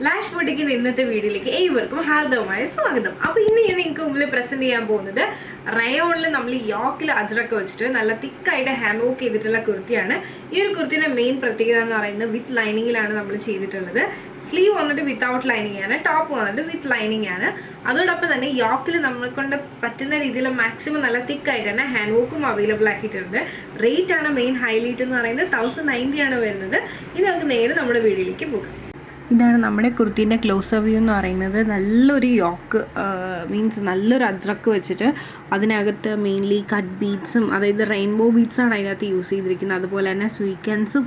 Lash Boutique ഇന്നത്തെ വീഡിയോയിലേക്ക് ഏവർക്കും ഹാർദവമായ സ്വാഗതം. അപ്പോൾ ഇന്ന് ഞാൻ നിങ്ങൾക്ക് മുമ്പിൽ പ്രസന്റ് ചെയ്യാൻ പോകുന്നത് റയോണിൽ നമ്മൾ യോക്കിൽ അജ്രക്ക് വെച്ചിട്ട് നല്ല തിക്കായിട്ട് ഹാൻഡ് വർക്ക് ചെയ്തിട്ടുള്ള കുർത്തിയാണ്. ഈ ഒരു കുർത്തിയുടെ മെയിൻ പ്രത്യേകത എന്ന് പറയുന്നത് വിത്ത് ലൈനിങ്ങിലാണ് നമ്മൾ ചെയ്തിട്ടുള്ളത്. സ്ലീവ് വന്നിട്ട് വിത്തൗട്ട് ലൈനിങ് ആണ്, ടോപ്പ് വന്നിട്ട് വിത്ത് ലൈനിങ് ആണ്. അതോടൊപ്പം തന്നെ യോക്കിൽ നമ്മളെ കൊണ്ട് പറ്റുന്ന രീതിയിൽ മാക്സിമം നല്ല തിക്കായിട്ട് തന്നെ ഹാൻഡ് വർക്കും അവൈലബിൾ ആക്കിയിട്ടുണ്ട്. റേറ്റ് ആണ് മെയിൻ ഹൈലൈറ്റ് എന്ന് പറയുന്നത് 1090 ആണ് വരുന്നത്. ഇനി നമുക്ക് നേരെ നമ്മുടെ വീഡിയോയിലേക്ക് പോകാം. ഇതാണ് നമ്മുടെ കുർത്തീൻ്റെ ക്ലോസർ വ്യൂ എന്ന് പറയുന്നത്. നല്ലൊരു യോക്ക് മീൻസ് നല്ലൊരു അജ്രക്ക് വെച്ചിട്ട് അതിനകത്ത് മെയിൻലി കട്ട് ബീഡ്സും, അതായത് റെയിൻബോ ബീഡ്സാണ് അതിനകത്ത് യൂസ് ചെയ്തിരിക്കുന്നത്. അതുപോലെ തന്നെ സ്വീക്കൻസും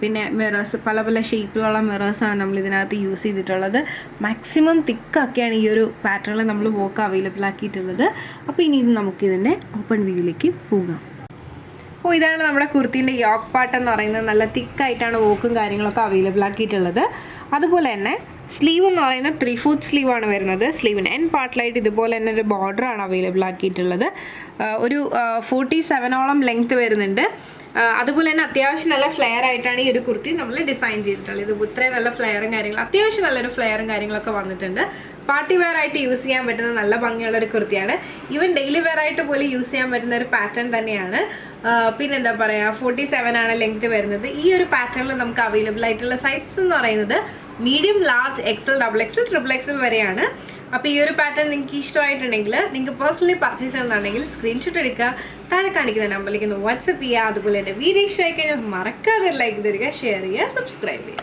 പിന്നെ മിറേഴ്സ്, പല പല ഷേപ്പിലുള്ള മിറേഴ്സാണ് നമ്മൾ ഇതിനകത്ത് യൂസ് ചെയ്തിട്ടുള്ളത്. മാക്സിമം തിക്കാക്കിയാണ് ഈ ഒരു പാറ്റേണിൽ നമ്മൾ വർക്ക് അവൈലബിൾ ആക്കിയിട്ടുള്ളത്. അപ്പോൾ ഇനി ഇത് നമുക്കിതിൻ്റെ ഓപ്പൺ വ്യൂയിലേക്ക് പോകാം. അപ്പോൾ ഇതാണ് നമ്മുടെ കുർത്തീൻ്റെ യോക്ക് പാർട്ട് എന്ന് പറയുന്നത്. നല്ല തിക്കായിട്ടാണ് വോക്കും കാര്യങ്ങളൊക്കെ അവൈലബിൾ ആക്കിയിട്ടുള്ളത്. അതുപോലെ തന്നെ സ്ലീവ് എന്ന് പറയുന്നത് 3/4 സ്ലീവാണ് വരുന്നത്. സ്ലീവിന് എൻ പാർട്ടിലായിട്ട് ഇതുപോലെ തന്നെ ഒരു ബോർഡറാണ് അവൈലബിൾ ആക്കിയിട്ടുള്ളത്. ഒരു 47ഓളം ലെങ്ത് വരുന്നുണ്ട്. അതുപോലെ തന്നെ അത്യാവശ്യം നല്ല ഫ്ലെയർ ആയിട്ടാണ് ഈ ഒരു കുർത്തി നമ്മൾ ഡിസൈൻ ചെയ്തിട്ടുള്ളത്. ഇത് ഇത്രയും നല്ല ഫ്ലെയറും കാര്യങ്ങളും, അത്യാവശ്യം നല്ലൊരു ഫ്ലെയറും കാര്യങ്ങളൊക്കെ വന്നിട്ടുണ്ട്. പാർട്ടി വെയർ ആയിട്ട് യൂസ് ചെയ്യാൻ പറ്റുന്ന നല്ല ഭംഗിയുള്ളൊരു കുർത്തിയാണ്. ഈവൻ ഡെയിലി വെയർ ആയിട്ട് പോലും യൂസ് ചെയ്യാൻ പറ്റുന്ന ഒരു പാറ്റേൺ തന്നെയാണ്. പിന്നെന്താ പറയുക, 47 ആണ് ലെങ്ത് വരുന്നത്. ഈ ഒരു പാറ്റേണിൽ നമുക്ക് അവൈലബിൾ ആയിട്ടുള്ള സൈസ് എന്ന് പറയുന്നത് medium, large, XL, XXL, XXL വരെയാണ്. അപ്പോൾ ഈ ഒരു പാറ്റേൺ നിങ്ങൾക്ക് ഇഷ്ടമായിട്ടുണ്ടെങ്കിൽ നിങ്ങൾക്ക് പേഴ്സണലി പർച്ചേസ് ചെയ്യുന്നുണ്ടെങ്കിൽ സ്ക്രീൻഷോട്ട് എടുക്കുക, താഴെ കാണിക്കുന്ന നമ്പറിലേക്ക് ഒന്ന് വാട്സപ്പ് ചെയ്യുക. അതുപോലെ തന്നെ വീഡിയോ ഇഷ്ടമായി കഴിഞ്ഞാൽ മറക്കാതെ ലൈക്ക് തരിക, ഷെയർ ചെയ്യുക, സബ്സ്ക്രൈബ് ചെയ്യുക.